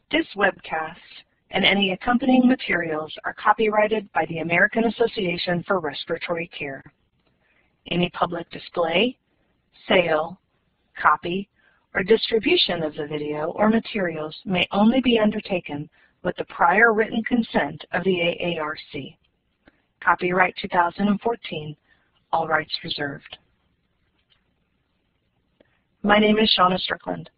This webcast and any accompanying materials are copyrighted by the American Association for Respiratory Care. Any public display, sale, copy, or distribution of the video or materials may only be undertaken with the prior written consent of the AARC. Copyright 2014, all rights reserved. My name is Shauna Strickland.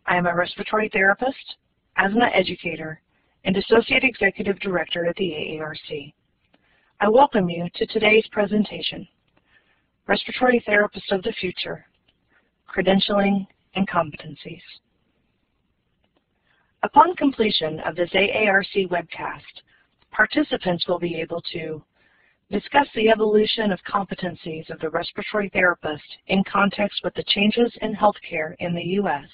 I am a respiratory therapist, asthma educator, and Associate Executive Director at the AARC. I welcome you to today's presentation, Respiratory Therapists of the Future, Credentialing and Competencies. Upon completion of this AARC webcast, participants will be able to discuss the evolution of competencies of the respiratory therapist in context with the changes in healthcare in the U.S.,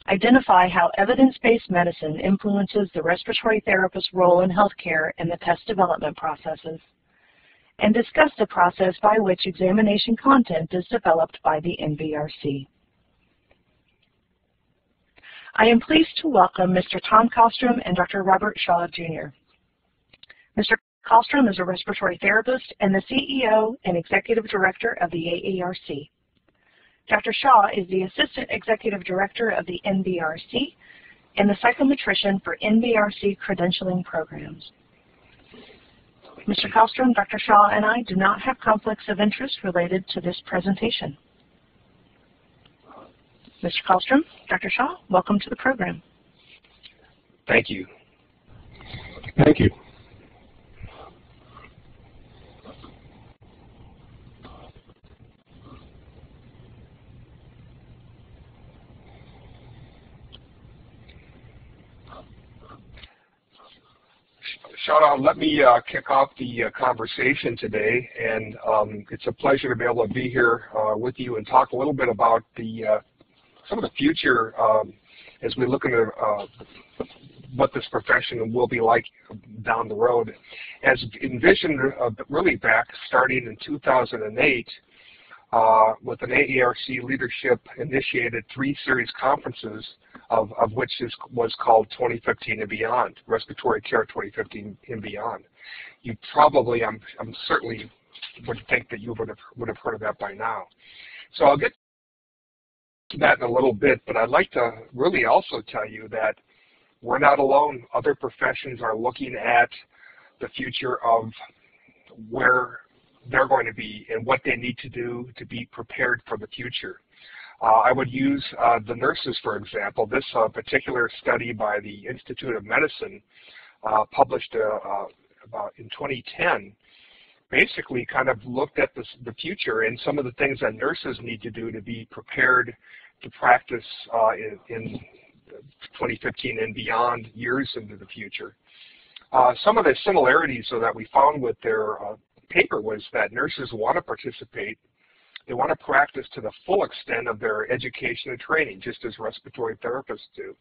identify how evidence-based medicine influences the respiratory therapist's role in healthcare and the test development processes, and discuss the process by which examination content is developed by the NBRC. I am pleased to welcome Mr. Tom Kallstrom and Dr. Robert Shaw, Jr. Mr. Kallstrom is a respiratory therapist and the CEO and Executive Director of the AARC. Dr. Shaw is the Assistant Executive Director of the NBRC and the Psychometrician for NBRC credentialing programs. Mr. Kallstrom, Dr. Shaw, and I do not have conflicts of interest related to this presentation. Mr. Kallstrom, Dr. Shaw, welcome to the program. Thank you. Thank you. Shauna, let me kick off the conversation today, and it's a pleasure to be able to be here with you and talk a little bit about some of the future as we look into what this profession will be like down the road. As envisioned really back starting in 2008, with an AARC leadership initiated 3 series conferences, of which was called 2015 and Beyond, Respiratory Care 2015 and Beyond. You probably, I'm certainly would think that you would have heard of that by now. So I'll get to that in a little bit, but I'd like to really also tell you that we're not alone. Other professions are looking at the future of where they're going to be and what they need to do to be prepared for the future. I would use the nurses, for example. This particular study by the Institute of Medicine, published about in 2010, basically kind of looked at the future and some of the things that nurses need to do to be prepared to practice in 2015 and beyond, years into the future. Some of the similarities that we found with their paper was that nurses want to participate. They want to practice to the full extent of their education and training, just as respiratory therapists do.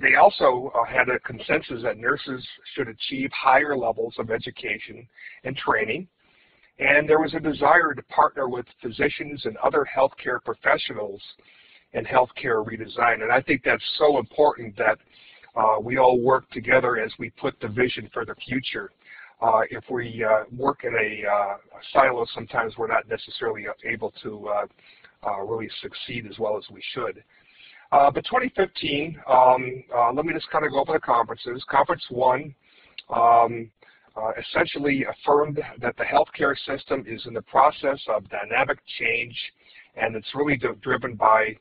They also had a consensus that nurses should achieve higher levels of education and training, and there was a desire to partner with physicians and other healthcare professionals in healthcare redesign. And I think that's so important that we all work together as we put the vision for the future. If we work in a silo, sometimes we're not necessarily able to really succeed as well as we should. But 2015, let me just kind of go over the conferences. Conference 1 essentially affirmed that the healthcare system is in the process of dynamic change, and it's really driven by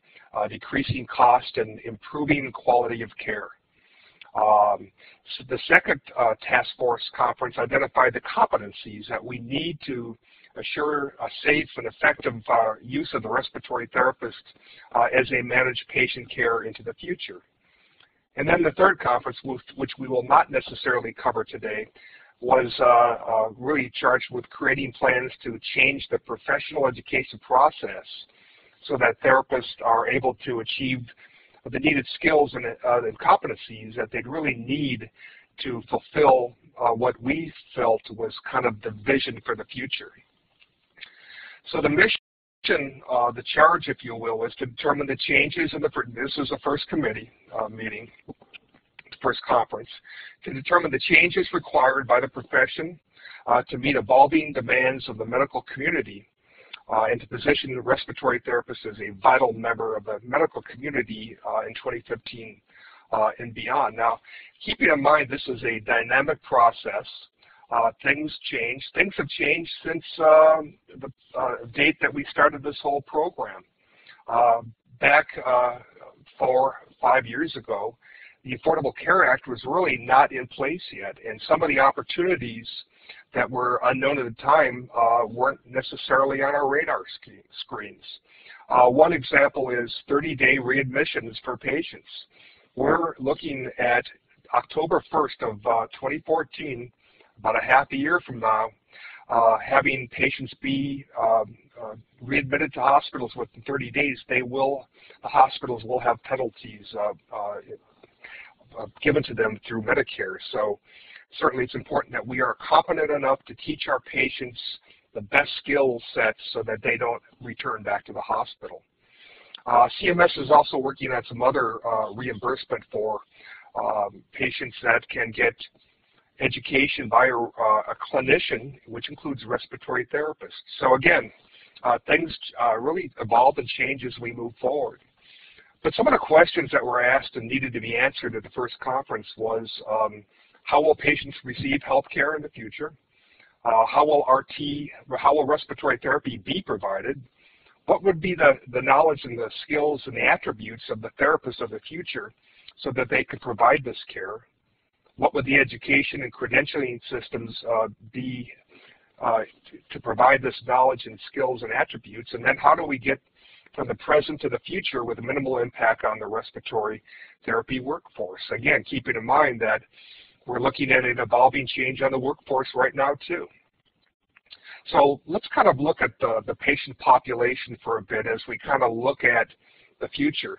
decreasing cost and improving quality of care. So the second task force conference identified the competencies that we need to assure a safe and effective use of the respiratory therapist as they manage patient care into the future. And then the third conference, which we will not necessarily cover today, was really charged with creating plans to change the professional education process so that therapists are able to achieve the needed skills and competencies that they'd really need to fulfill what we felt was kind of the vision for the future. So the mission the charge, if you will, is to determine the changes in this is the first committee meeting, first conference, to determine the changes required by the profession to meet evolving demands of the medical community and to position respiratory therapists as a vital member of the medical community in 2015 and beyond. Now, keeping in mind this is a dynamic process, things change. Things have changed since the date that we started this whole program. Back 4 or 5 years ago, the Affordable Care Act was really not in place yet, and some of the opportunities that were unknown at the time weren't necessarily on our radar screens. One example is 30-day readmissions for patients. We're looking at October 1st of 2014, about a half a year from now, having patients be readmitted to hospitals within 30 days. The hospitals will have penalties given to them through Medicare. So certainly it's important that we are competent enough to teach our patients the best skill sets so that they don't return back to the hospital. CMS is also working on some other reimbursement for patients that can get education by a clinician, which includes respiratory therapists. So again, things really evolve and change as we move forward. But some of the questions that were asked and needed to be answered at the first conference was, how will patients receive health care in the future? How will respiratory therapy be provided? What would be the knowledge and the skills and the attributes of the therapists of the future so that they could provide this care? What would the education and credentialing systems be to provide this knowledge and skills and attributes? And then how do we get from the present to the future with minimal impact on the respiratory therapy workforce? Again, keeping in mind that we're looking at an evolving change on the workforce right now too. So let's kind of look at the patient population for a bit as we kind of look at the future.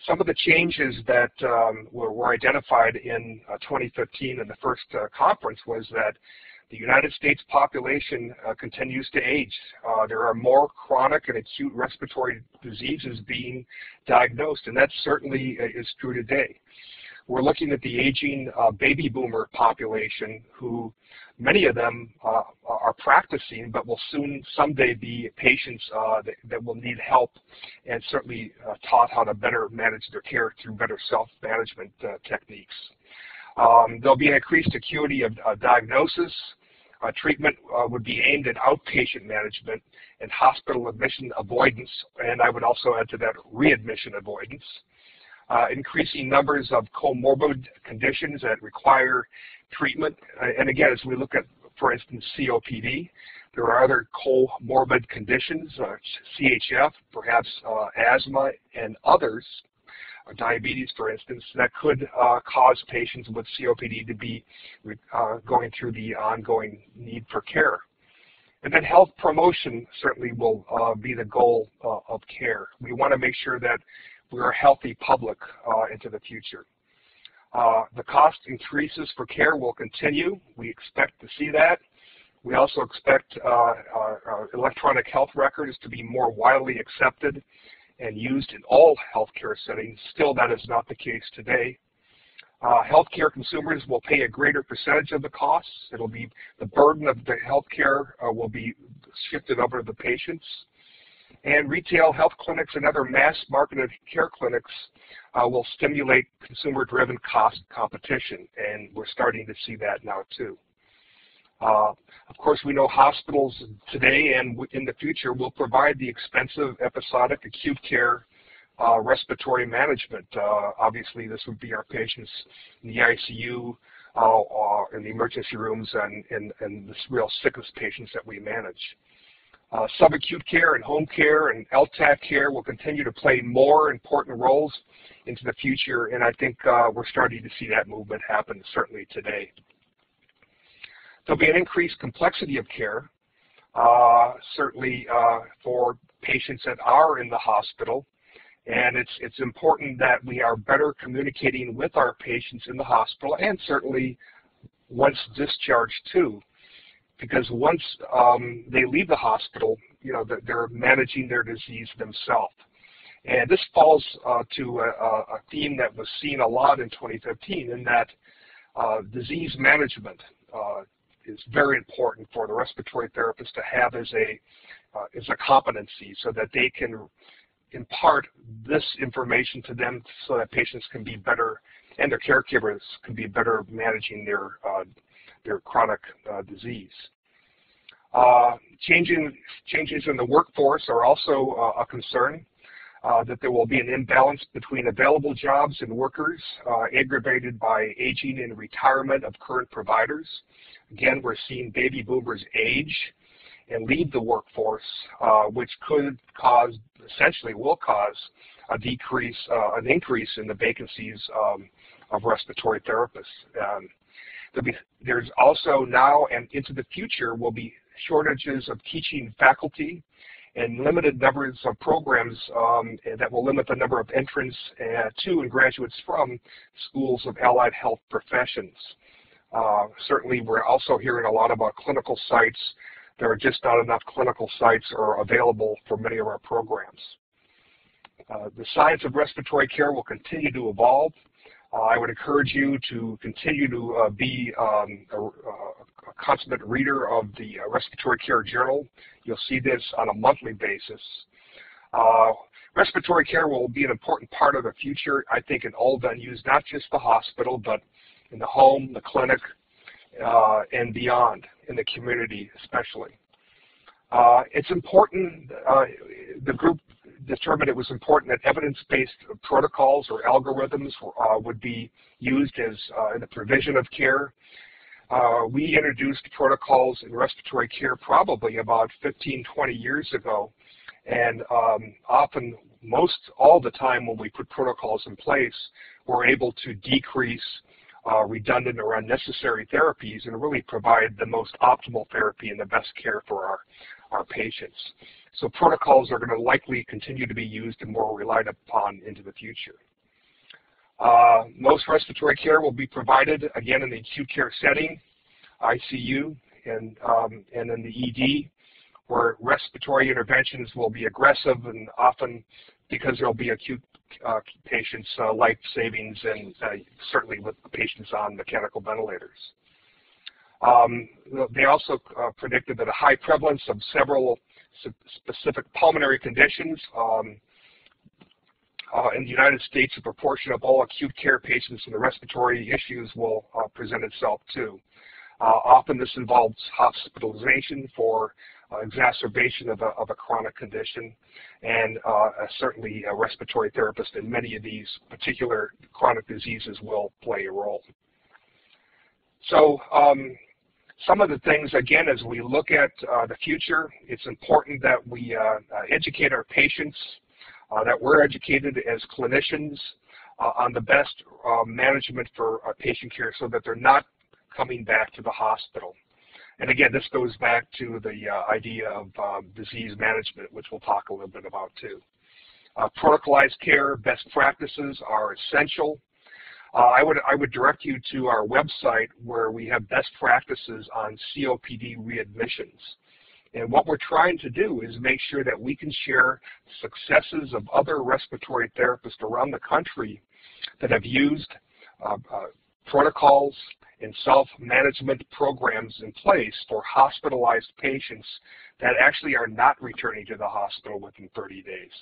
Some of the changes that were identified in 2015 in the first conference was that the United States population continues to age. There are more chronic and acute respiratory diseases being diagnosed, and that certainly is true today. We're looking at the aging baby boomer population, who many of them are practicing but will someday be patients that will need help and certainly taught how to better manage their care through better self-management techniques. There'll be an increased acuity of diagnosis. Treatment would be aimed at outpatient management and hospital admission avoidance, and I would also add to that readmission avoidance. Increasing numbers of comorbid conditions that require treatment. And again, as we look at, for instance, COPD, there are other comorbid conditions, CHF, perhaps asthma, and others, diabetes, for instance, that could cause patients with COPD to be going through the ongoing need for care. And then health promotion certainly will be the goal of care. We want to make sure that we're a healthy public into the future. The cost increases for care will continue. We expect to see that. We also expect electronic health records to be more widely accepted and used in all healthcare settings. Still, that is not the case today. Healthcare consumers will pay a greater percentage of the costs. It'll be the burden of the healthcare will be shifted over to the patients. And retail health clinics and other mass-marketed care clinics will stimulate consumer-driven cost competition, and we're starting to see that now too. Of course, we know hospitals today and in the future will provide the expensive episodic acute care respiratory management. Obviously, this would be our patients in the ICU, in the emergency rooms, and the real sickest patients that we manage. Subacute care and home care and LTAC care will continue to play more important roles into the future, and I think we're starting to see that movement happen certainly today. There'll be an increased complexity of care, certainly for patients that are in the hospital, and it's important that we are better communicating with our patients in the hospital and certainly once discharged too. Because once they leave the hospital, that they're managing their disease themselves. And this falls to a theme that was seen a lot in 2015, in that disease management is very important for the respiratory therapist to have as a competency, so that they can impart this information to them, so that patients can be better and their caregivers can be better managing their chronic disease. Changes in the workforce are also a concern, that there will be an imbalance between available jobs and workers, aggravated by aging and retirement of current providers. Again, we're seeing baby boomers age and leave the workforce, which could cause, essentially will cause, an increase in the vacancies of respiratory therapists. There's also now and into the future will be shortages of teaching faculty and limited numbers of programs that will limit the number of entrants to and graduates from schools of allied health professions. Certainly, we're also hearing a lot about clinical sites. There are just not enough clinical sites are available for many of our programs. The science of respiratory care will continue to evolve. I would encourage you to continue to be a consummate reader of the Respiratory Care Journal. You'll see this on a monthly basis. Respiratory care will be an important part of the future, I think, in all venues, not just the hospital, but in the home, the clinic, and beyond, in the community especially. It's important, the group determined it was important that evidence-based protocols or algorithms would be used as in the provision of care. We introduced protocols in respiratory care probably about 15, 20 years ago, and often, all the time when we put protocols in place, we're able to decrease redundant or unnecessary therapies and really provide the most optimal therapy and the best care for our patients. So protocols are going to likely continue to be used and more relied upon into the future. Most respiratory care will be provided, again, in the acute care setting, ICU, and in the ED, where respiratory interventions will be aggressive and often, because there will be acute patients, life savings, and certainly with patients on mechanical ventilators. They also predicted that a high prevalence of several specific pulmonary conditions in the United States, a proportion of all acute care patients with respiratory issues will present itself too. Often this involves hospitalization for exacerbation of a chronic condition, and certainly a respiratory therapist in many of these particular chronic diseases will play a role. So some of the things, again, as we look at the future, it's important that we educate our patients, that we're educated as clinicians on the best management for patient care, so that they're not coming back to the hospital. And again, this goes back to the idea of disease management, which we'll talk a little bit about too. Protocolized care, best practices are essential. I would direct you to our website, where we have best practices on COPD readmissions. And what we're trying to do is make sure that we can share successes of other respiratory therapists around the country that have used protocols and self-management programs in place for hospitalized patients that actually are not returning to the hospital within 30 days.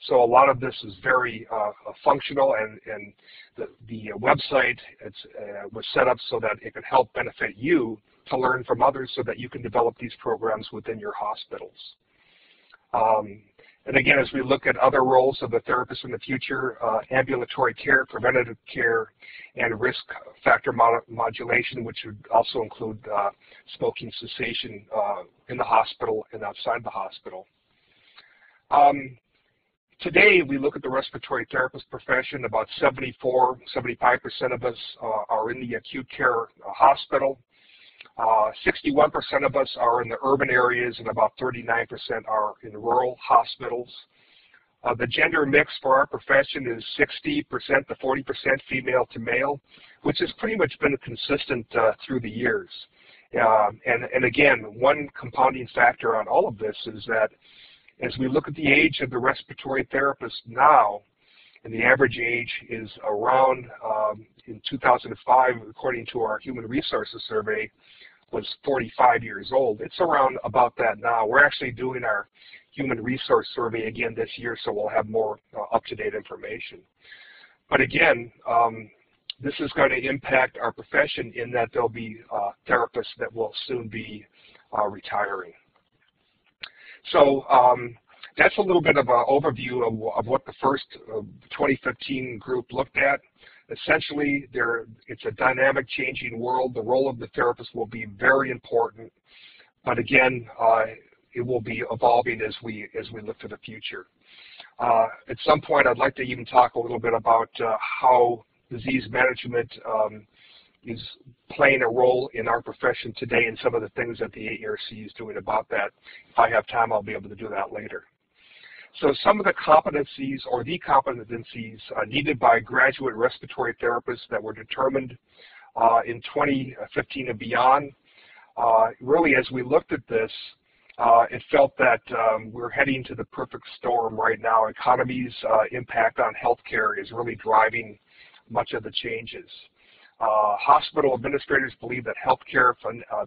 So a lot of this is very functional, and the website was set up so that it could help benefit you to learn from others, so that you can develop these programs within your hospitals. And again, as we look at other roles of the therapist in the future, ambulatory care, preventative care, and risk factor modulation, which would also include smoking cessation in the hospital and outside the hospital. Today, we look at the respiratory therapist profession. About 74, 75% of us are in the acute care hospital. 61% of us are in the urban areas, and about 39% are in rural hospitals. The gender mix for our profession is 60% to 40% female to male, which has pretty much been consistent through the years. And again, one compounding factor on all of this is that as we look at the age of the respiratory therapist now, and the average age is around, in 2005, according to our Human Resources Survey, was 45 years old. It's around about that now. We're actually doing our Human Resource Survey again this year, so we'll have more up-to-date information. But again, this is going to impact our profession in that there'll be therapists that will soon be retiring. So that's a little bit of an overview of what the first 2015 group looked at. Essentially, it's a dynamic, changing world. The role of the therapist will be very important, but again, it will be evolving as we look to the future. At some point, I'd like to even talk a little bit about how disease management is playing a role in our profession today and some of the things that the AARC is doing about that. If I have time, I'll be able to do that later. So some of the competencies or the competencies needed by graduate respiratory therapists that were determined in 2015 and beyond, really as we looked at this, it felt that we're heading to the perfect storm right now. Economy's impact on healthcare is really driving much of the changes. Hospital administrators believe that healthcare,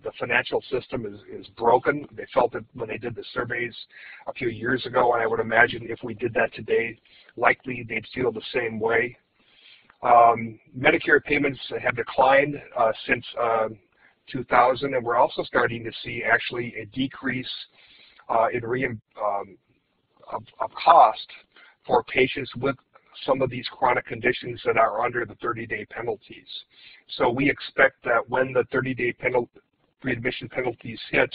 the financial system is broken. They felt it when they did the surveys a few years ago, and I would imagine if we did that today, likely they'd feel the same way. Medicare payments have declined since 2000, and we're also starting to see actually a decrease in of cost for patients with some of these chronic conditions that are under the 30-day penalties. So we expect that when the 30-day readmission penalties hit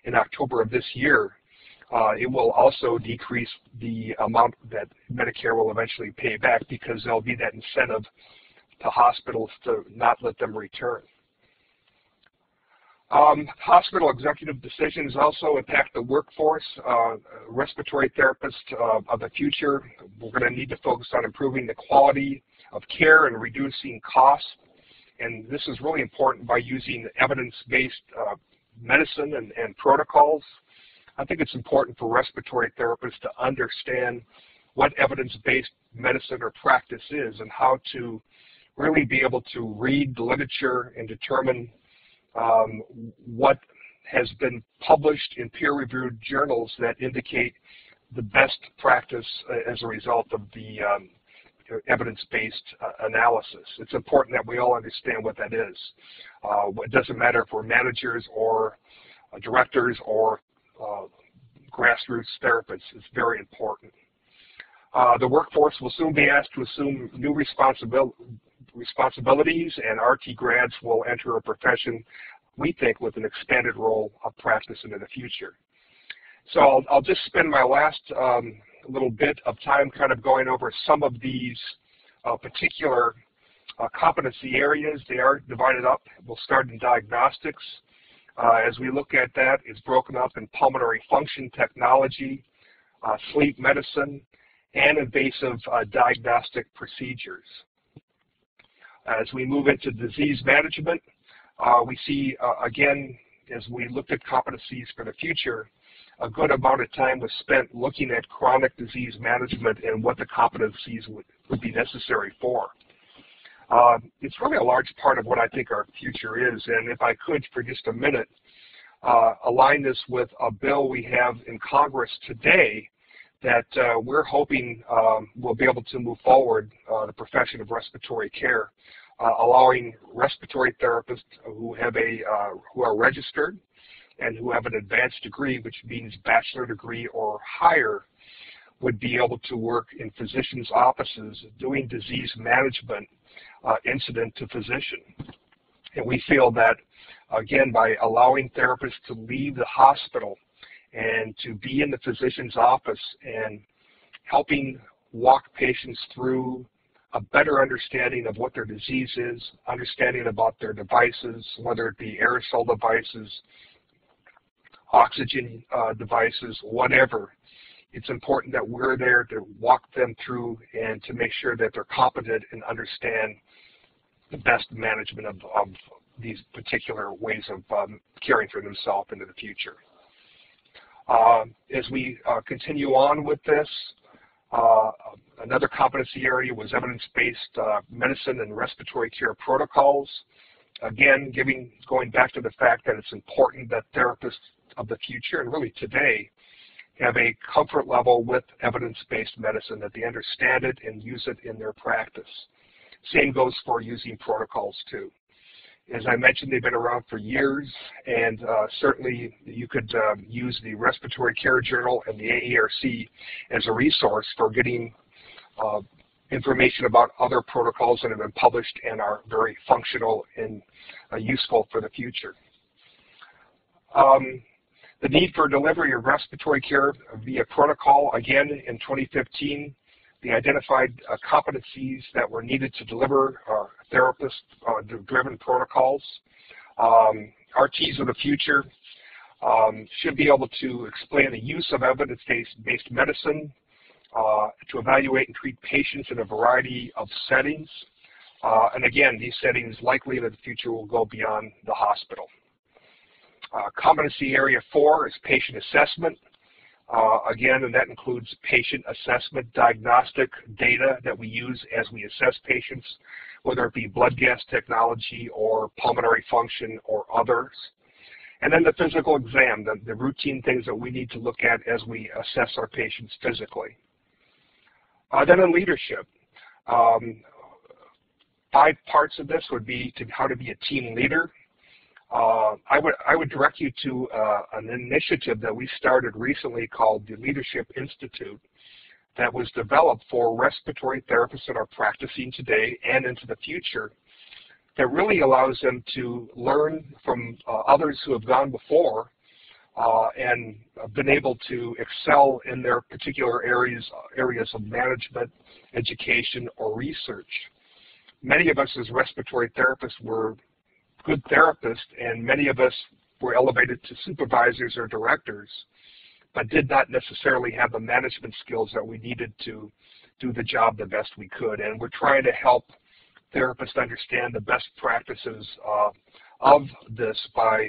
in October of this year, it will also decrease the amount that Medicare will eventually pay back, because there'll be that incentive to hospitals to not let them return. Hospital executive decisions also impact the workforce. Respiratory therapists of the future, we're going to need to focus on improving the quality of care and reducing costs. And this is really important by using evidence-based medicine and protocols. I think it's important for respiratory therapists to understand what evidence-based medicine or practice is and how to really be able to read the literature and determine what has been published in peer-reviewed journals that indicate the best practice as a result of the evidence-based analysis. It's important that we all understand what that is. It doesn't matter if we're managers or directors or grassroots therapists. It's very important. The workforce will soon be asked to assume new responsibilities, and RT grads will enter a profession, we think, with an expanded role of practice into the future. So I'll just spend my last little bit of time kind of going over some of these particular competency areas. They are divided up. We'll start in diagnostics. As we look at that, it's broken up in pulmonary function technology, sleep medicine, and invasive diagnostic procedures. As we move into disease management, we see, again, as we looked at competencies for the future, a good amount of time was spent looking at chronic disease management and what the competencies would be necessary for. It's really a large part of what I think our future is, and if I could, for just a minute, align this with a bill we have in Congress today that we're hoping will be able to move forward the profession of respiratory care, allowing respiratory therapists who are registered and who have an advanced degree, which means bachelor degree or higher, would be able to work in physicians' offices doing disease management incident to physician. And we feel that, again, by allowing therapists to leave the hospital and to be in the physician's office and helping walk patients through a better understanding of what their disease is, understanding about their devices, whether it be aerosol devices, oxygen devices, whatever. It's important that we're there to walk them through and to make sure that they're competent and understand the best management of these particular ways of caring for themselves into the future. As we continue on with this, another competency area was evidence-based medicine and respiratory care protocols. Again, going back to the fact that it's important that therapists of the future, and really today, have a comfort level with evidence-based medicine, that they understand it and use it in their practice. Same goes for using protocols too. As I mentioned, they've been around for years, and certainly you could use the Respiratory Care Journal and the AARC as a resource for getting information about other protocols that have been published and are very functional and useful for the future. The need for delivery of respiratory care via protocol, again, in 2015, they identified competencies that were needed to deliver therapist-driven protocols. RTs of the future should be able to explain the use of evidence-based medicine to evaluate and treat patients in a variety of settings. And again, these settings likely in the future will go beyond the hospital. Competency area 4 is patient assessment. Again, and that includes patient assessment diagnostic data that we use as we assess patients, whether it be blood gas technology or pulmonary function or others. And then the physical exam, the routine things that we need to look at as we assess our patients physically. Then in leadership, 5 parts of this would be how to be a team leader. I would direct you to an initiative that we started recently called the Leadership Institute that was developed for respiratory therapists that are practicing today and into the future, that really allows them to learn from others who have gone before and been able to excel in their particular areas of management, education, or research. Many of us as respiratory therapists were good therapists, and many of us were elevated to supervisors or directors, but did not necessarily have the management skills that we needed to do the job the best we could. And we're trying to help therapists understand the best practices of this by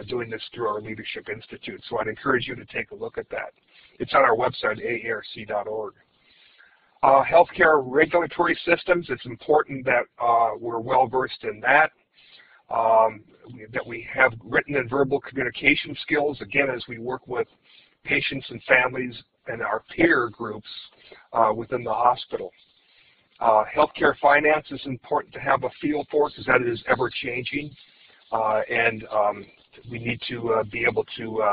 doing this through our Leadership Institute. So I'd encourage you to take a look at that. It's on our website, aarc.org. Healthcare regulatory systems, it's important that we're well-versed in that. That we have written and verbal communication skills, again, as we work with patients and families and our peer groups within the hospital. Healthcare finance is important to have a feel for, because that is ever-changing, and we need to be able to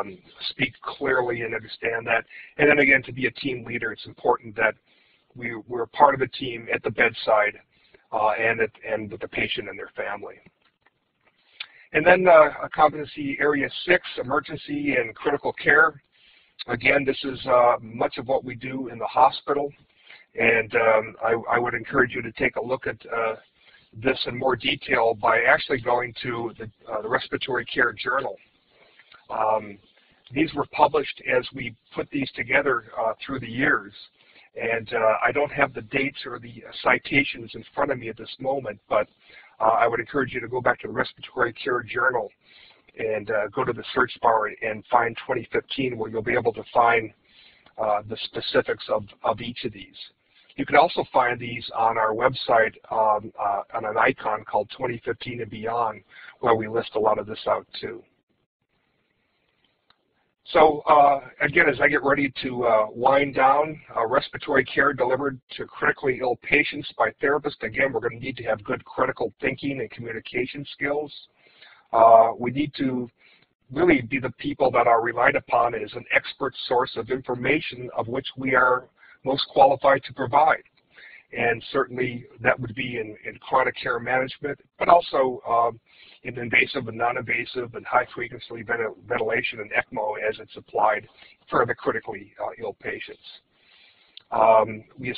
speak clearly and understand that. And then again, to be a team leader, it's important that we're part of a team at the bedside and with the patient and their family. And then competency area 6, emergency and critical care. Again, this is much of what we do in the hospital, and I would encourage you to take a look at this in more detail by actually going to the Respiratory Care Journal. These were published as we put these together through the years, and I don't have the dates or the citations in front of me at this moment, but I would encourage you to go back to the Respiratory Care Journal and go to the search bar and find 2015, where you'll be able to find the specifics of each of these. You can also find these on our website on an icon called 2015 and Beyond, where we list a lot of this out too. So again, as I get ready to wind down, respiratory care delivered to critically ill patients by therapists, again, we're going to need to have good critical thinking and communication skills. We need to really be the people that are relied upon as an expert source of information of which we are most qualified to provide. And certainly that would be in chronic care management, but also in invasive and non-invasive and high-frequency ventilation and ECMO as it's applied for the critically ill patients. We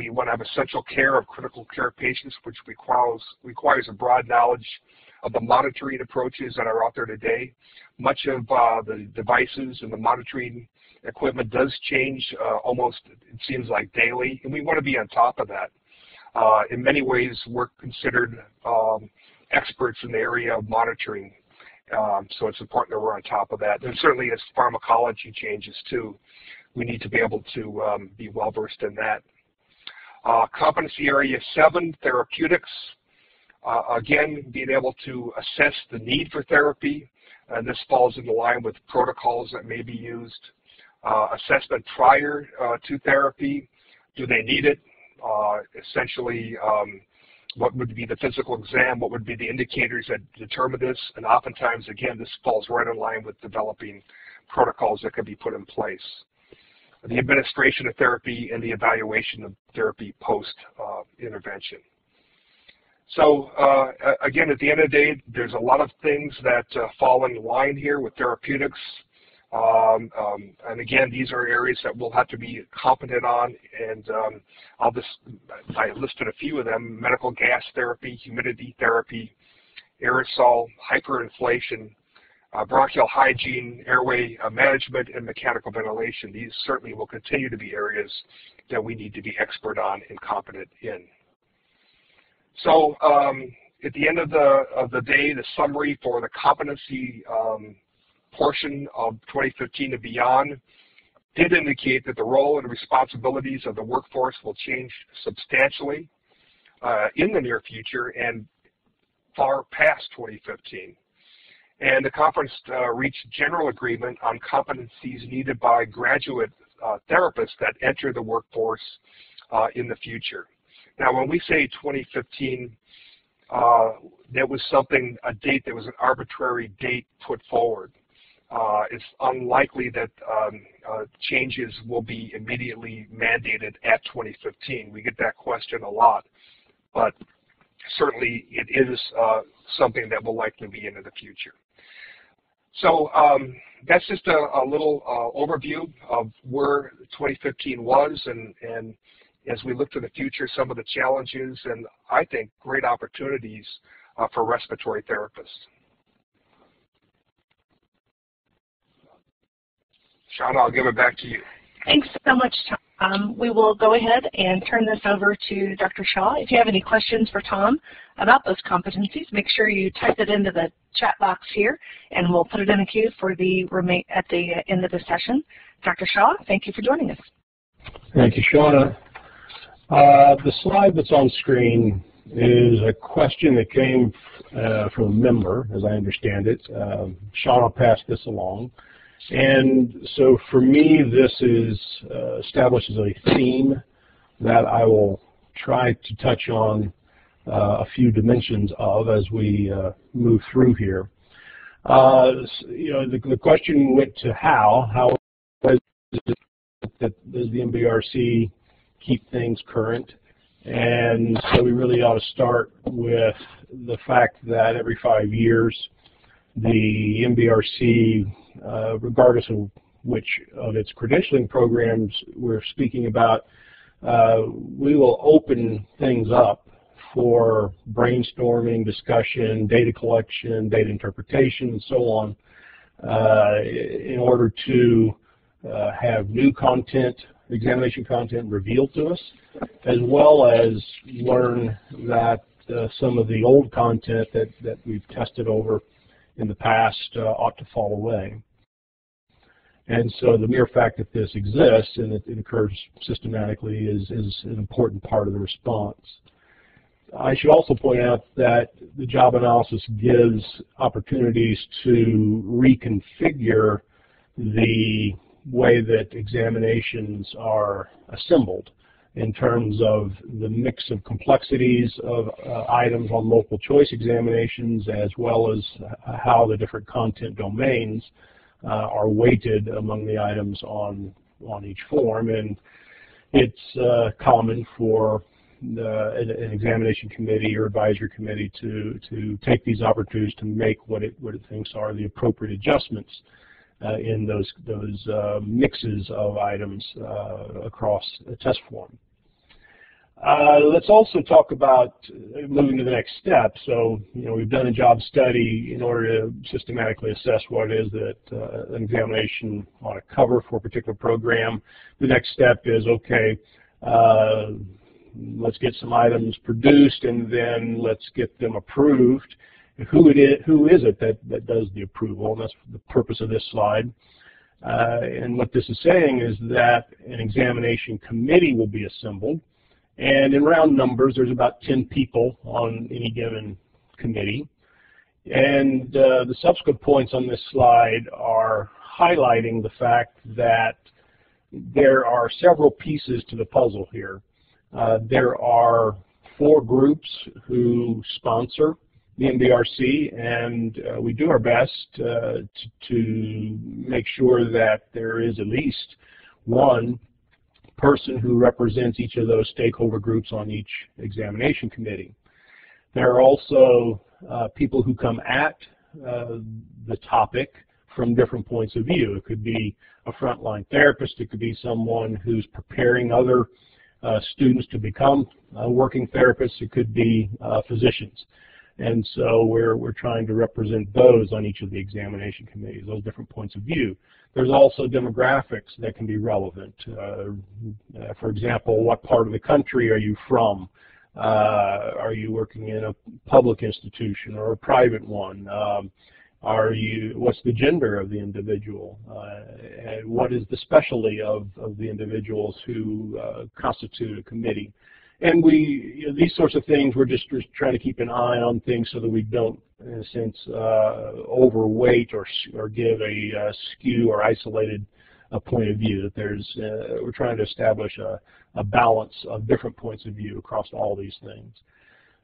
want to have essential care of critical care patients, which requires a broad knowledge of the monitoring approaches that are out there today. Much of the devices and the monitoring equipment does change almost, it seems like, daily, and we want to be on top of that. In many ways, we're considered experts in the area of monitoring. So it's important that we're on top of that. And certainly as pharmacology changes too, we need to be able to be well versed in that. Competency area 7, therapeutics. Again, being able to assess the need for therapy, and this falls into line with protocols that may be used. Assessment prior to therapy, do they need it? Essentially, what would be the physical exam? What would be the indicators that determine this? And oftentimes, again, this falls right in line with developing protocols that can be put in place. The administration of therapy and the evaluation of therapy post-intervention. So again, at the end of the day, there's a lot of things that fall in line here with therapeutics. And again, these are areas that we'll have to be competent on, and I listed a few of them: medical gas therapy, humidity therapy, aerosol, hyperinflation, bronchial hygiene, airway management, and mechanical ventilation. These certainly will continue to be areas that we need to be expert on and competent in. So at the end of the day, the summary for the competency portion of 2015 and beyond did indicate that the role and responsibilities of the workforce will change substantially in the near future and far past 2015. And the conference reached general agreement on competencies needed by graduate therapists that enter the workforce in the future. Now, when we say 2015, that was a date that was an arbitrary date put forward. It's unlikely that changes will be immediately mandated at 2015. We get that question a lot, but certainly it is something that will likely be into the future. So that's just a little overview of where 2015 was, and as we look to the future, some of the challenges and I think great opportunities for respiratory therapists. Shauna, I'll give it back to you. Thanks so much, Tom. We will go ahead and turn this over to Dr. Shaw. If you have any questions for Tom about those competencies, make sure you type it into the chat box here, and we'll put it in a queue for at the end of the session. Dr. Shaw, thank you for joining us. Thank you, Shauna. The slide that's on screen is a question that came from a member, as I understand it. Shauna passed this along. And so for me, this establishes a theme that I will try to touch on a few dimensions of as we move through here. The question went to how does the MBRC keep things current? And so we really ought to start with the fact that every 5 years, the MBRC, regardless of which of its credentialing programs we're speaking about, we will open things up for brainstorming, discussion, data collection, data interpretation, and so on, in order to have new content, examination content revealed to us, as well as learn that some of the old content that we've tested over in the past ought to fall away. And so the mere fact that this exists and it occurs systematically is an important part of the response. I should also point out that the job analysis gives opportunities to reconfigure the way that examinations are assembled in terms of the mix of complexities of items on multiple choice examinations, as well as how the different content domains are weighted among the items on each form. And it's common for an examination committee or advisory committee to take these opportunities to make what it thinks are the appropriate adjustments in those mixes of items across a test form. Let's also talk about moving to the next step. So, we've done a job study in order to systematically assess what it is that an examination ought to cover for a particular program. The next step is, okay, let's get some items produced, and then let's get them approved. Who is it that does the approval? And that's the purpose of this slide. And what this is saying is that an examination committee will be assembled, and in round numbers, there's about 10 people on any given committee. And the subsequent points on this slide are highlighting the fact that there are several pieces to the puzzle here. There are 4 groups who sponsor the MBRC, and we do our best to make sure that there is at least one person who represents each of those stakeholder groups on each examination committee. There are also people who come at the topic from different points of view. It could be a frontline therapist. It could be someone who's preparing other students to become working therapists. It could be physicians. And so we're trying to represent those on each of the examination committees, those different points of view. There's also demographics that can be relevant. For example, what part of the country are you from? Are you working in a public institution or a private one? What's the gender of the individual? What is the specialty of the individuals who constitute a committee? And these sorts of things, we're just trying to keep an eye on things so that we don't, in a sense, overweight or give a skew or isolated point of view. That we're trying to establish a balance of different points of view across all these things.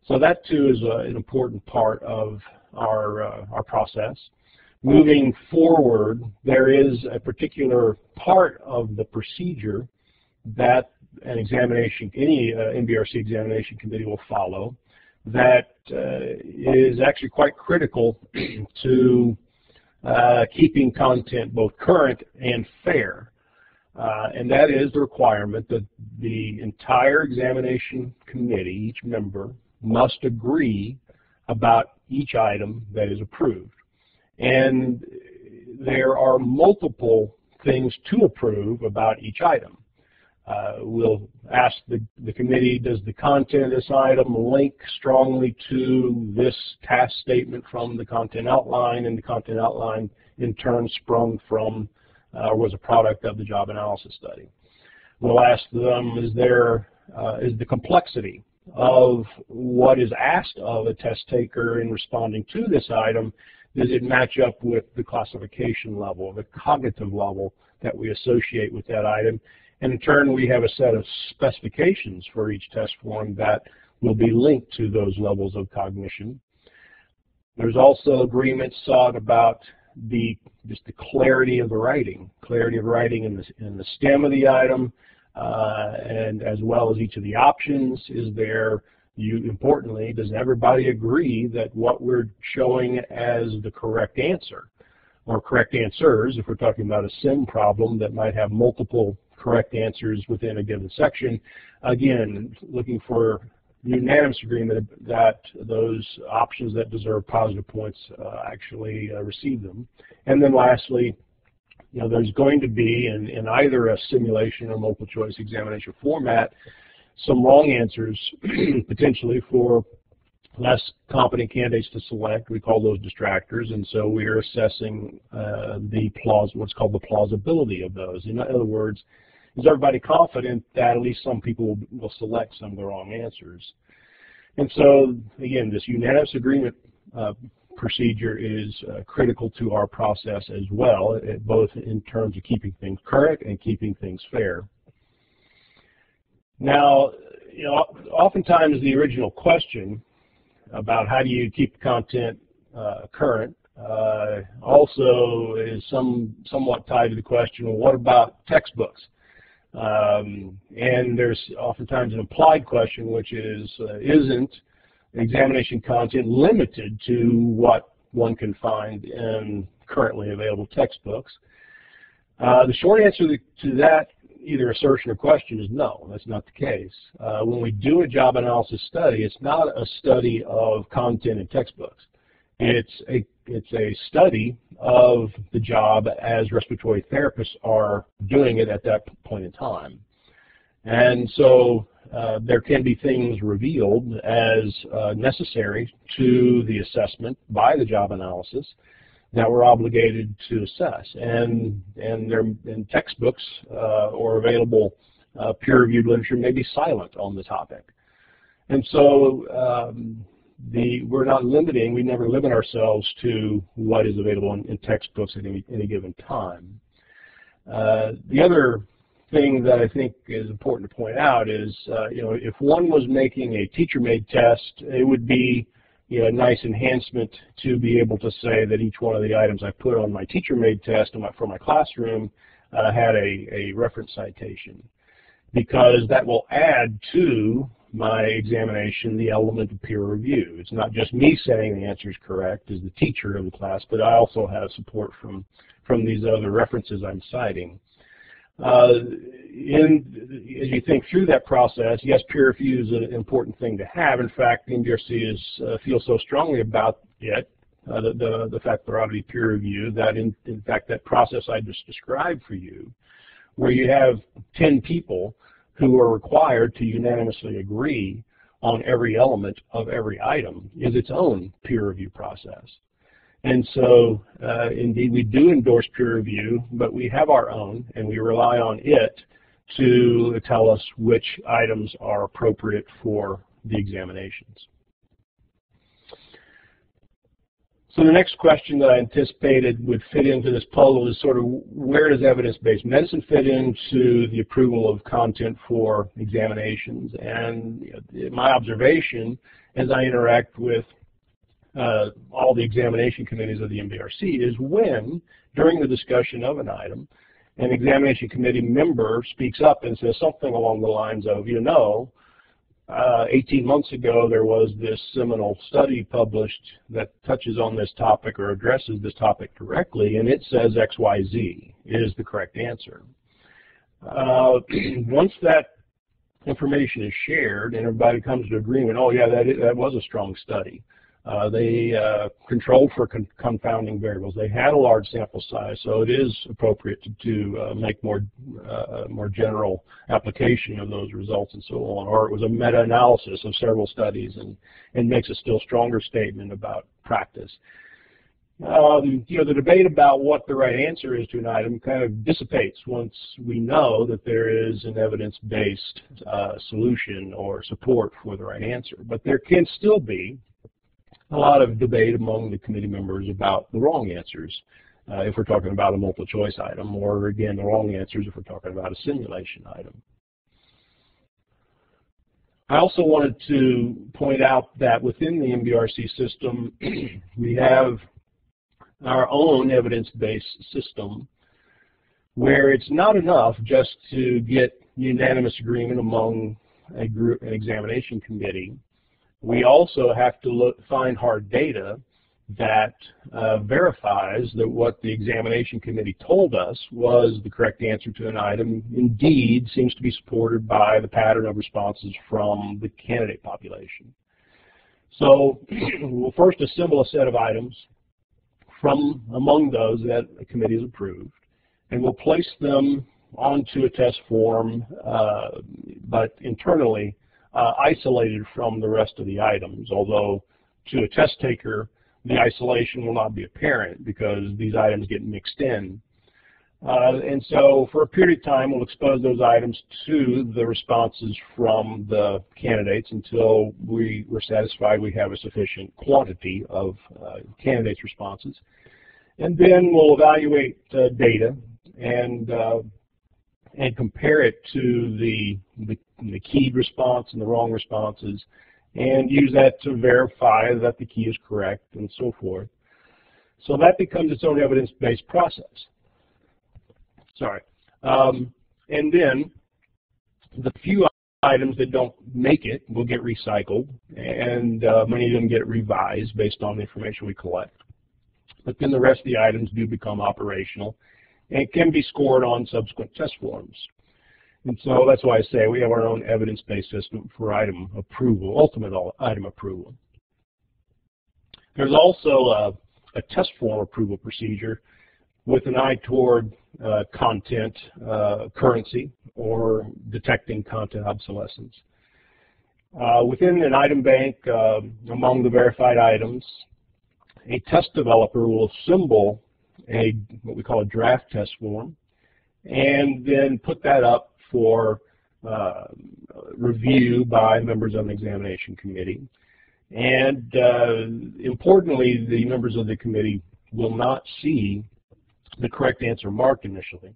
So that too is an important part of our process. Moving forward, there is a particular part of the procedure that any MBRC examination committee will follow that is actually quite critical to keeping content both current and fair. And that is the requirement that the entire examination committee, each member, must agree about each item that is approved. And there are multiple things to approve about each item. We'll ask the committee, does the content of this item link strongly to this task statement from the content outline, and the content outline in turn sprung from or was a product of the job analysis study. We'll ask them, is the complexity of what is asked of a test taker in responding to this item, does it match up with the classification level, the cognitive level that we associate with that item? And in turn, we have a set of specifications for each test form that will be linked to those levels of cognition. There's also agreement sought about just the clarity of the writing in the stem of the item, and as well as each of the options. Importantly, does everybody agree that what we're showing as the correct answer, or correct answers, if we're talking about a SIM problem that might have multiple correct answers within a given section, again, looking for unanimous agreement that those options that deserve positive points actually receive them. And then lastly, there's going to be in either a simulation or multiple choice examination format some wrong answers potentially for less competent candidates to select. We call those distractors, and so we are assessing what's called the plausibility of those. In other words, is everybody confident that at least some people will select some of the wrong answers? And so, again, this unanimous agreement procedure is critical to our process as well, both in terms of keeping things current and keeping things fair. Now, oftentimes the original question about how do you keep content current also is somewhat tied to the question, well, what about textbooks? And there's oftentimes an implied question, which is, isn't examination content limited to what one can find in currently available textbooks? The short answer to that either assertion or question is no, that's not the case. When we do a job analysis study, it's not a study of content in textbooks. It's a study of the job as respiratory therapists are doing it at that point in time. And so there can be things revealed as necessary to the assessment by the job analysis that we're obligated to assess. And textbooks or available peer-reviewed literature may be silent on the topic. And so we're not limiting, we never limit ourselves to what is available in textbooks at any given time. The other thing that I think is important to point out is, if one was making a teacher-made test, it would be a nice enhancement to be able to say that each one of the items I put on my teacher-made test for my classroom had a reference citation, because that will add to my examination the element of peer review. It's not just me saying the answer is correct as the teacher of the class, but I also have support from these other references I'm citing. As you think through that process, yes, peer review is an important thing to have. In fact, the MBRC feels so strongly about it, the fact there ought to be peer review, that in fact that process I just described for you, where you have 10 people who are required to unanimously agree on every element of every item, is its own peer review process. And so, indeed, we do endorse peer review, but we have our own, and we rely on it to tell us which items are appropriate for the examinations. So the next question that I anticipated would fit into this puzzle is sort of, where does evidence-based medicine fit into the approval of content for examinations? And my observation as I interact with all the examination committees of the MBRC is when, during the discussion of an item, an examination committee member speaks up and says something along the lines of, 18 months ago there was this seminal study published that touches on this topic or addresses this topic directly, and it says XYZ is the correct answer. Once that information is shared and everybody comes to agreement, oh yeah, that was a strong study. They controlled for confounding variables. They had a large sample size, so it is appropriate to make more general application of those results and so on. Or it was a meta-analysis of several studies and makes a still stronger statement about practice. The debate about what the right answer is to an item kind of dissipates once we know that there is an evidence-based solution or support for the right answer. But there can still be a lot of debate among the committee members about the wrong answers if we're talking about a multiple choice item, or again, the wrong answers if we're talking about a simulation item. I also wanted to point out that within the MBRC system, we have our own evidence-based system where it's not enough just to get unanimous agreement among an examination committee. We also have to find hard data that verifies that what the examination committee told us was the correct answer to an item indeed seems to be supported by the pattern of responses from the candidate population. So we'll first assemble a set of items from among those that the committee has approved, and we'll place them onto a test form, but internally isolated from the rest of the items, although to a test taker the isolation will not be apparent because these items get mixed in. And so for a period of time we'll expose those items to the responses from the candidates until we're satisfied we have a sufficient quantity of candidates' responses. And then we'll evaluate data and compare it to the keyed response and the wrong responses, and use that to verify that the key is correct and so forth. So that becomes its own evidence-based process. And then the few items that don't make it will get recycled, and many of them get revised based on the information we collect. But then the rest of the items do become operational and can be scored on subsequent test forms. And so that's why I say we have our own evidence-based system for item approval, ultimate item approval. There's also a test form approval procedure with an eye toward content currency or detecting content obsolescence. Within an item bank, among the verified items, a test developer will assemble what we call a draft test form and then put that up for review by members of an examination committee. And importantly, the members of the committee will not see the correct answer marked initially.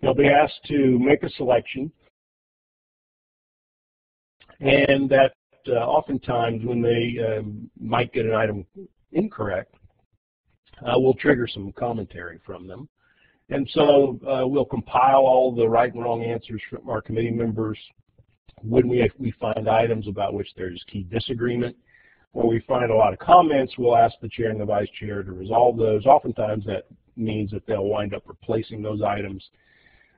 They'll be asked to make a selection, and that oftentimes when they might get an item incorrect, will trigger some commentary from them. And so we'll compile all the right and wrong answers from our committee members. When we find items about which there's key disagreement, or we find a lot of comments, we'll ask the chair and the vice chair to resolve those. Oftentimes that means that they'll wind up replacing those items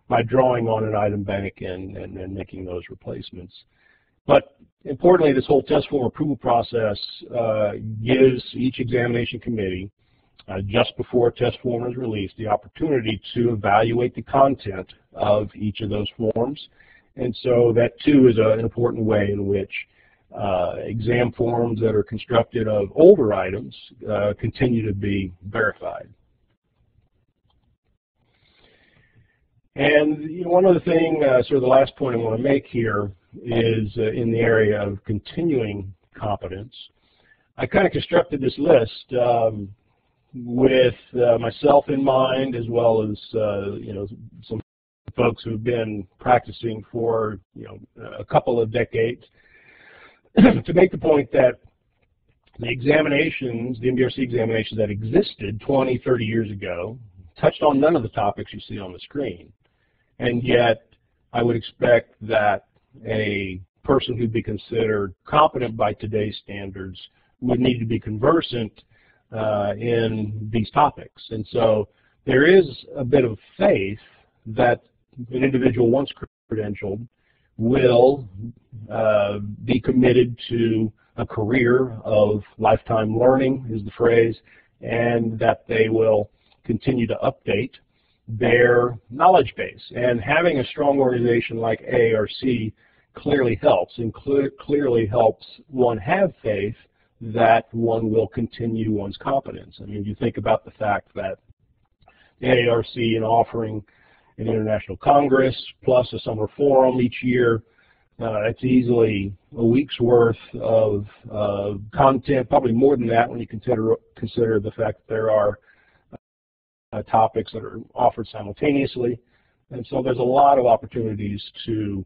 by drawing on an item bank and making those replacements. But importantly, this whole test form approval process gives each examination committee, just before a test form is released, the opportunity to evaluate the content of each of those forms. And so that, too, is an important way in which exam forms that are constructed of older items continue to be verified. And one other thing, sort of the last point I want to make here is in the area of continuing competence. I kind of constructed this list with myself in mind, as well as some folks who've been practicing for a couple of decades, to make the point that the examinations, the MBRC examinations that existed 20, 30 years ago, touched on none of the topics you see on the screen. And yet, I would expect that a person who'd be considered competent by today's standards would need to be conversant in these topics. And so there is a bit of faith that an individual, once credentialed, will be committed to a career of lifetime learning, is the phrase, and that they will continue to update their knowledge base. And having a strong organization like AARC clearly helps, and clearly helps one have faith that one will continue one's competence. I mean, you think about the fact that the AARC, in offering an international congress plus a summer forum each year, it's easily a week's worth of content, probably more than that when you consider the fact that there are topics that are offered simultaneously. And so there's a lot of opportunities to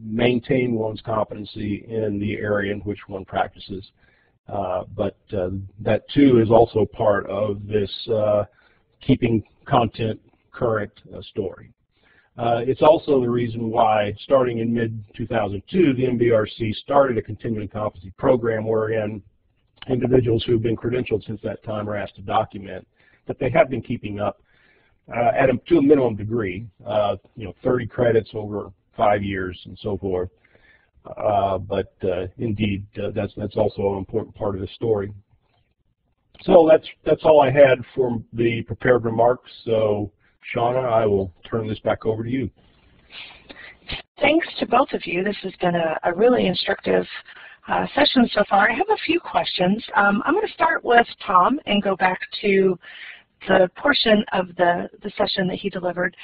maintain one's competency in the area in which one practices. But that too is also part of this keeping content current story. It's also the reason why, starting in mid-2002, the MBRC started a continuing competency program wherein individuals who have been credentialed since that time are asked to document that they have been keeping up to a minimum degree, 30 credits over 5 years and so forth. But indeed, that's also an important part of the story. So that's all I had for the prepared remarks. So, Shauna, I will turn this back over to you. Thanks to both of you. This has been a really instructive session so far. I have a few questions. I'm going to start with Tom and go back to the portion of the session that he delivered.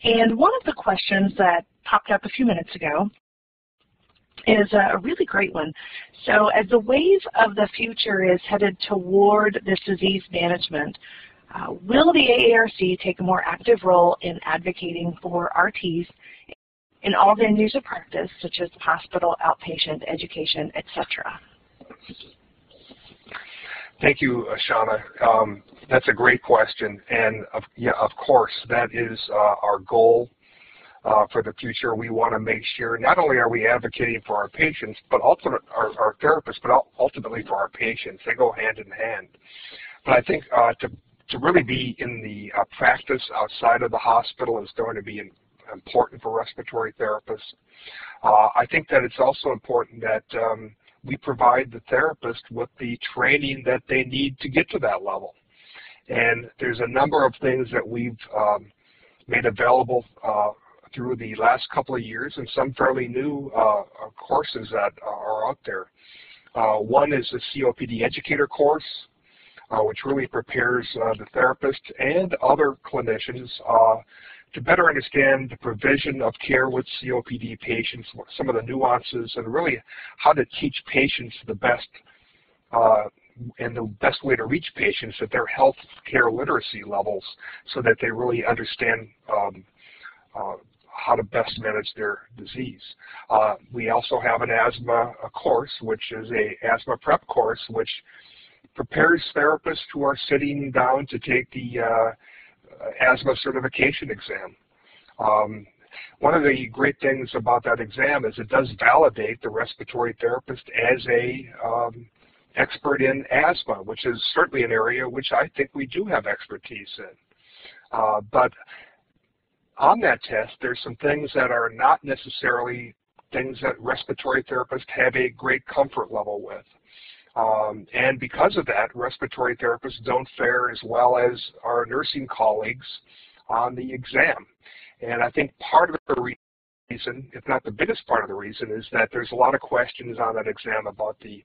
And one of the questions that popped up a few minutes ago is a really great one. So as the wave of the future is headed toward this disease management, will the AARC take a more active role in advocating for RTs in all venues of practice, such as hospital, outpatient, education, etc.? Thank you, Shauna. That's a great question, and of course, that is our goal for the future. We want to make sure not only are we advocating for our patients, but also our therapists, but ultimately for our patients. They go hand in hand. But I think to really be in the practice outside of the hospital is going to be important for respiratory therapists. I think that it's also important that we provide the therapist with the training that they need to get to that level. And there's a number of things that we've made available through the last couple of years, and some fairly new courses that are out there. One is the COPD educator course, which really prepares the therapist and other clinicians to better understand the provision of care with COPD patients, some of the nuances, and really how to teach patients the best and the best way to reach patients at their health care literacy levels so that they really understand how to best manage their disease. We also have an asthma course, which is an asthma prep course, which prepares therapists who are sitting down to take the asthma certification exam. One of the great things about that exam is it does validate the respiratory therapist as a expert in asthma, which is certainly an area which I think we do have expertise in. But on that test, there's some things that are not necessarily things that respiratory therapists have a great comfort level with. And because of that, respiratory therapists don't fare as well as our nursing colleagues on the exam. And I think part of the reason, if not the biggest part of the reason, is that there's a lot of questions on that exam about the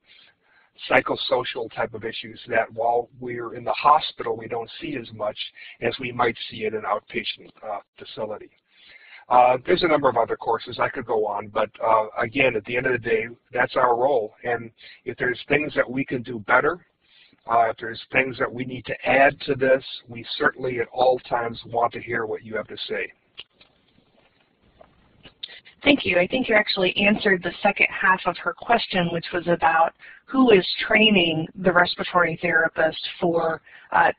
psychosocial type of issues that while we're in the hospital, we don't see as much as we might see in an outpatient facility. There's a number of other courses I could go on, but again, at the end of the day, that's our role. And if there's things that we can do better, if there's things that we need to add to this, we certainly at all times want to hear what you have to say. Thank you. I think you actually answered the second half of her question, which was about who is training the respiratory therapist for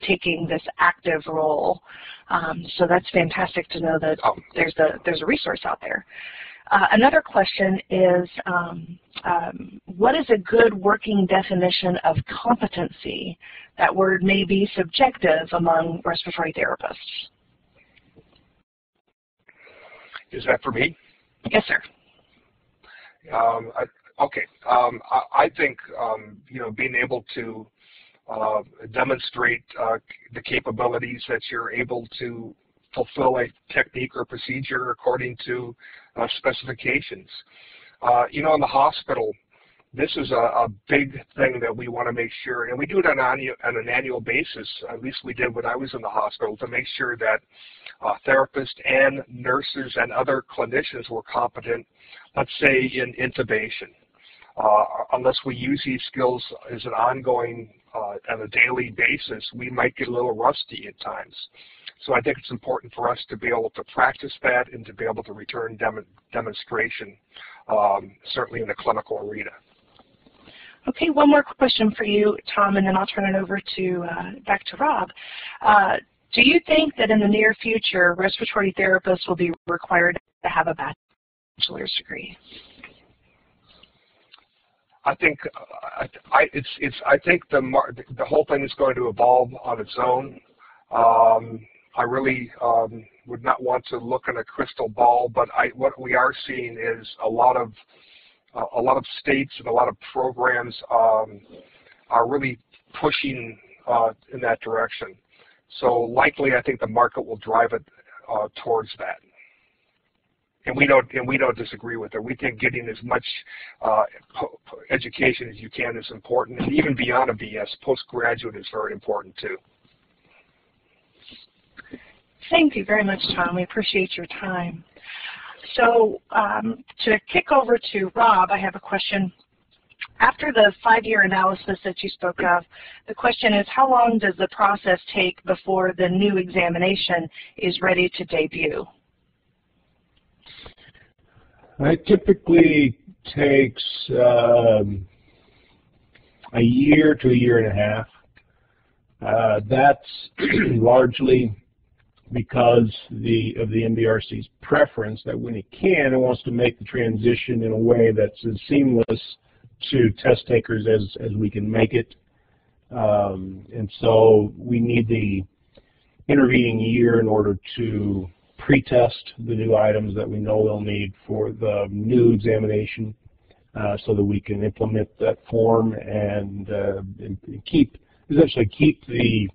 taking this active role. So that's fantastic to know that there's a resource out there. Another question is, what is a good working definition of competency? That word may be subjective among respiratory therapists. Is that for me? Yes, sir. I think being able to demonstrate the capabilities that you're able to fulfill a technique or procedure according to specifications. In the hospital, this is a big thing that we want to make sure, and we do it on an annual basis, at least we did when I was in the hospital, to make sure that therapists and nurses and other clinicians were competent, let's say in intubation. Unless we use these skills as an ongoing, on a daily basis, we might get a little rusty at times. So I think it's important for us to be able to practice that and to be able to return demonstration, certainly in the clinical arena. Okay, one more question for you, Tom, and then I'll turn it over to back to Rob. Do you think that in the near future, respiratory therapists will be required to have a bachelor's degree? I think the whole thing is going to evolve on its own. I really would not want to look in a crystal ball, but what we are seeing is a lot of states and a lot of programs are really pushing in that direction. So likely, I think the market will drive it towards that. And we don't disagree with it. We think getting as much education as you can is important, and even beyond a BS, postgraduate is very important too. Thank you very much, Tom. We appreciate your time. So to kick over to Rob, I have a question. After the 5-year analysis that you spoke of, the question is, how long does the process take before the new examination is ready to debut? It typically takes a year to a year and a half. That's largely because of the MBRC's preference that when it can, it wants to make the transition in a way that's as seamless to test takers as we can make it. And so we need the intervening year in order to pre-test the new items that we know we'll need for the new examination so that we can implement that form and essentially keep the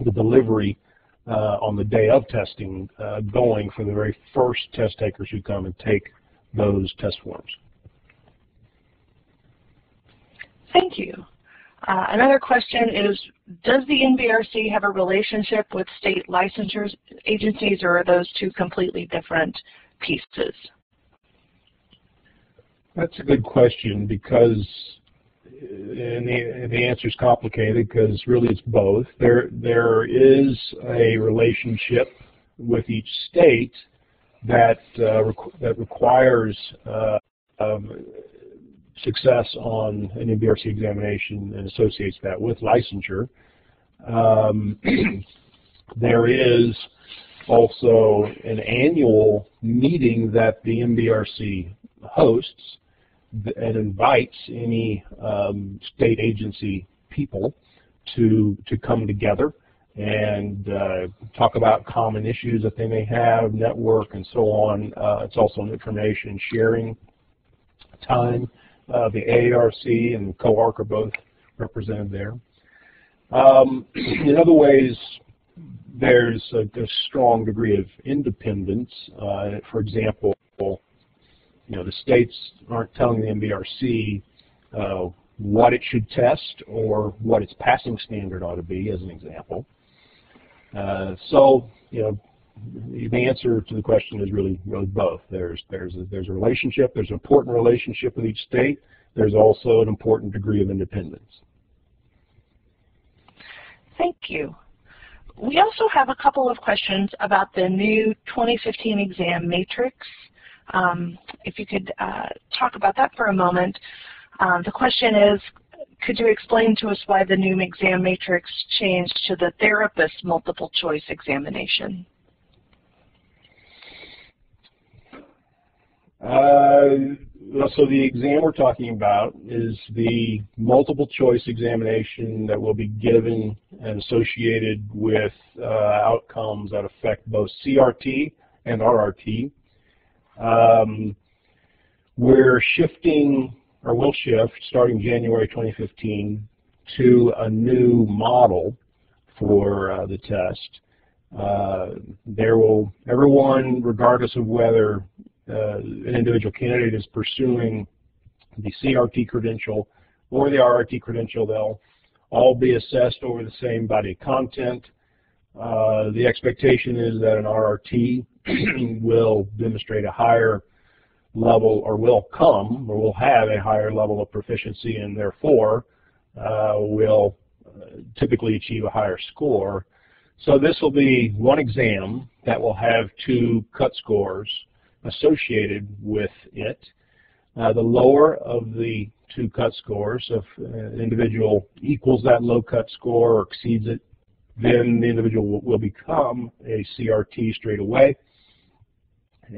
the delivery on the day of testing going for the very first test takers who come and take those test forms. Thank you. Another question is, does the NBRC have a relationship with state licensure agencies, or are those two completely different pieces? That's a good question, because the answer is complicated, because really it's both. There is a relationship with each state that requires success on an NBRC examination and associates that with licensure. There is also an annual meeting that the NBRC hosts and invites any state agency people to come together and talk about common issues that they may have, network, and so on. It's also an information sharing time. The AARC and FAARC are both represented there. In other ways, there's a strong degree of independence. For example, the states aren't telling the NBRC what it should test or what its passing standard ought to be, as an example. So, the answer to the question is really both. There's a relationship. There's an important relationship with each state. There's also an important degree of independence. Thank you. We also have a couple of questions about the new 2015 exam matrix. If you could talk about that for a moment. The question is, could you explain to us why the new exam matrix changed to the therapist multiple choice examination? So the exam we're talking about is the multiple choice examination that will be given and associated with outcomes that affect both CRT and RRT. We're shifting, or will shift, starting January 2015, to a new model for the test. Everyone, regardless of whether an individual candidate is pursuing the CRT credential or the RRT credential, they'll all be assessed over the same body of content. The expectation is that an RRT will demonstrate a higher level, or will have a higher level of proficiency, and therefore will typically achieve a higher score. So this will be one exam that will have two cut scores associated with it. The lower of the two cut scores, if an individual equals that low cut score or exceeds it, then the individual will become a CRT straight away.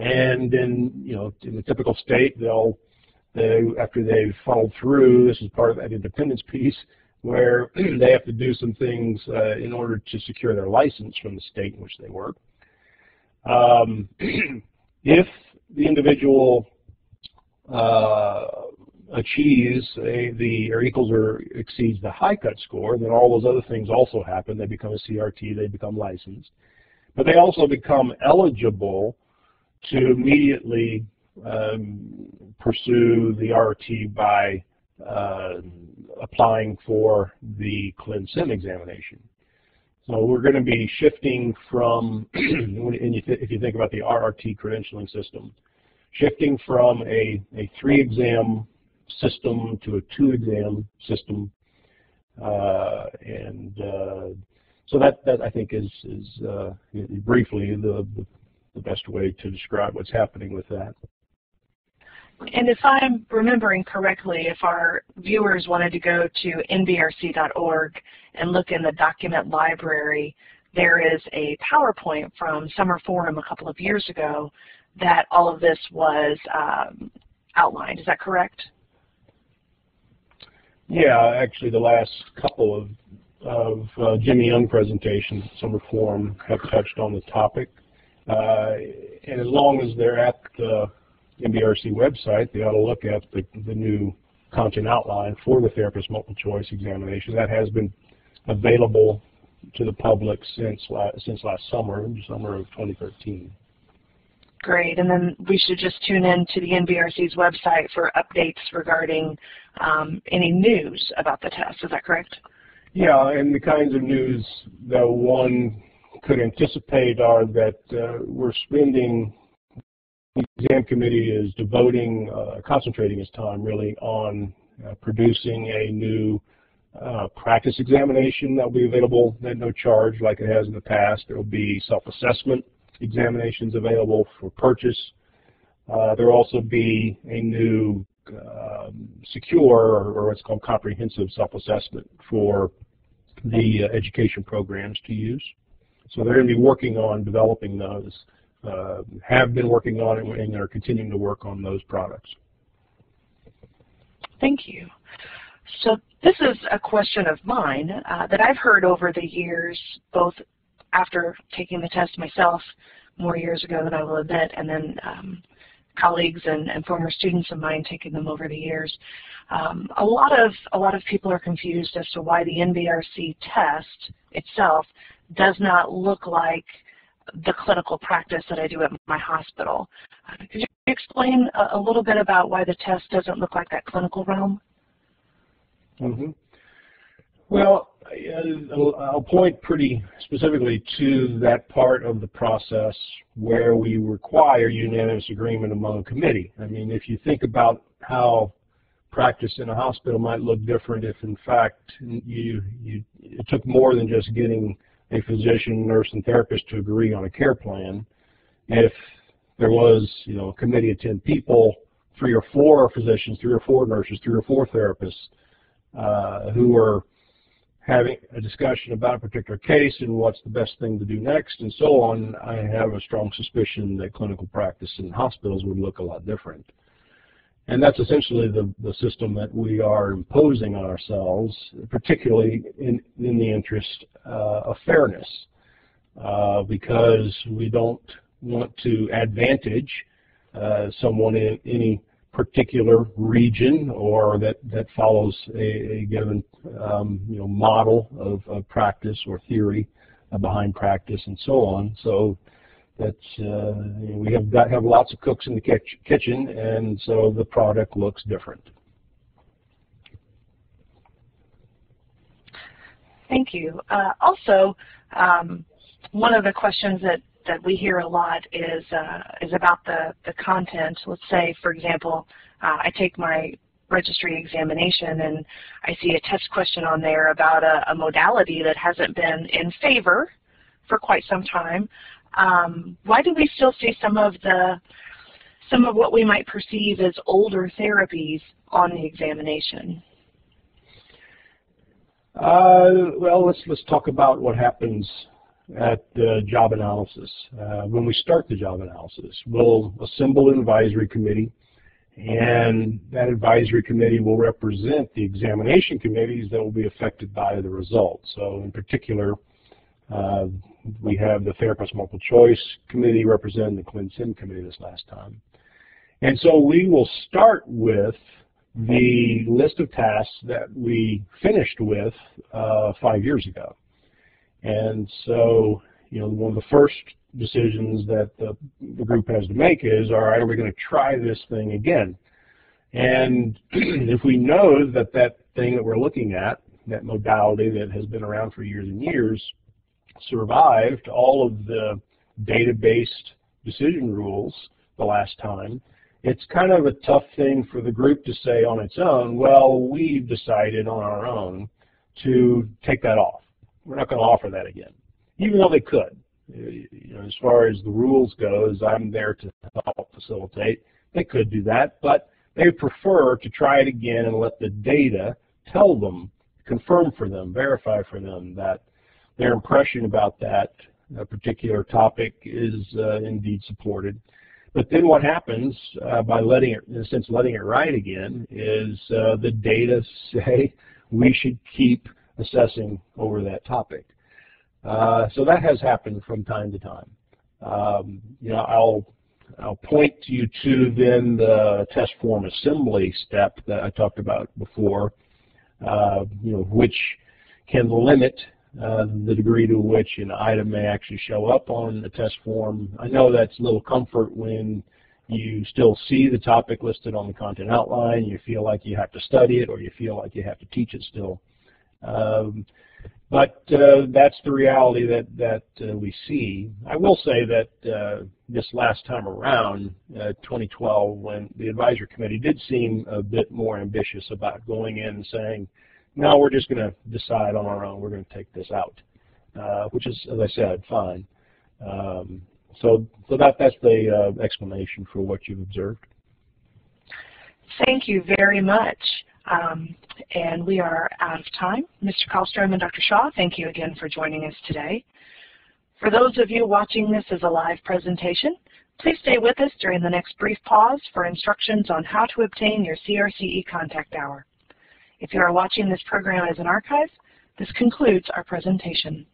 And in the typical state, after they've followed through, this is part of that independence piece, where they have to do some things in order to secure their license from the state in which they work. If the individual achieves or equals or exceeds the high cut score, then all those other things also happen. They become a CRT, they become licensed. But they also become eligible to immediately pursue the RRT by applying for the ClinSim examination. So we're going to be shifting from, if you think about the RRT credentialing system, shifting from a 3-exam system to a 2-exam system, so that I think is briefly the best way to describe what's happening with that. And if I'm remembering correctly, if our viewers wanted to go to nbrc.org and look in the document library, there is a PowerPoint from Summer Forum a couple of years ago that all of this was outlined. Is that correct? Yeah, actually the last couple of Jimmy Young presentations at Summer Forum have touched on the topic. And as long as they're at the NBRC website, they ought to look at the new content outline for the therapist multiple choice examination. That has been available to the public since last summer of 2013. Great, and then we should just tune in to the NBRC's website for updates regarding any news about the test. Is that correct? Yeah, and the kinds of news that one could anticipate are that the exam committee is concentrating its time really on producing a new practice examination that will be available at no charge like it has in the past. There will be self-assessment examinations available for purchase. There will also be a new secure, or what's called comprehensive self-assessment for the education programs to use. So they're going to be working on developing those, have been working on it, and are continuing to work on those products. Thank you. So this is a question of mine that I've heard over the years, both after taking the test myself more years ago than I will admit, and then colleagues and former students of mine taking them over the years. A lot of people are confused as to why the NBRC test itself does not look like the clinical practice that I do at my hospital. Could you explain a little bit about why the test doesn't look like that clinical realm? Mm-hmm. Well, I'll point pretty specifically to that part of the process where we require unanimous agreement among a committee. I mean, if you think about how practice in a hospital might look different if, in fact, it took more than just getting a physician, nurse, and therapist to agree on a care plan. If there was, a committee of 10 people, 3 or 4 physicians, 3 or 4 nurses, 3 or 4 therapists who were having a discussion about a particular case and what's the best thing to do next and so on, I have a strong suspicion that clinical practice in hospitals would look a lot different. And that's essentially the system that we are imposing on ourselves, particularly in the interest of fairness, because we don't want to advantage someone in any particular region or that follows a given model of practice or theory behind practice and so on. So that's we have lots of cooks in the kitchen, and so the product looks different. Thank you. Also, one of the questions that we hear a lot is about the content. Let's say, for example, I take my registry examination and I see a test question on there about a modality that hasn't been in favor for quite some time. Why do we still see some of what we might perceive as older therapies on the examination? Well, let's talk about what happens at the job analysis. When we start the job analysis, we'll assemble an advisory committee, and that advisory committee will represent the examination committees that will be affected by the results. So in particular, we have the Therapist Multiple Choice Committee representing the ClinSim Committee this last time. And so we will start with the list of tasks that we finished with 5 years ago. And so, one of the first decisions that the group has to make is, all right, are we going to try this thing again? And if we know that thing that we're looking at, that modality that has been around for years and years, survived all of the data-based decision rules the last time, it's kind of a tough thing for the group to say on its own, well, we've decided on our own to take that off. We're not going to offer that again, even though they could. As far as the rules goes, I'm there to help facilitate. They could do that, but they prefer to try it again and let the data tell them, confirm for them, verify for them that their impression about that particular topic is indeed supported. But then what happens by letting it, in a sense, letting it ride again is the data say we should keep assessing over that topic. So that has happened from time to time. I'll point you to then the test form assembly step that I talked about before, which can limit the degree to which an item may actually show up on the test form. I know that's a little comfort when you still see the topic listed on the content outline, you feel like you have to study it, or you feel like you have to teach it still. But that's the reality that we see. I will say that this last time around, 2012, when the advisory committee did seem a bit more ambitious about going in and saying, no, we're just going to decide on our own, we're going to take this out, which is, as I said, fine. So that's the explanation for what you've observed. Thank you very much. And we are out of time. Mr. Kallstrom and Dr. Shaw, thank you again for joining us today. For those of you watching this as a live presentation, please stay with us during the next brief pause for instructions on how to obtain your CRCE contact hour. If you are watching this program as an archive, this concludes our presentation.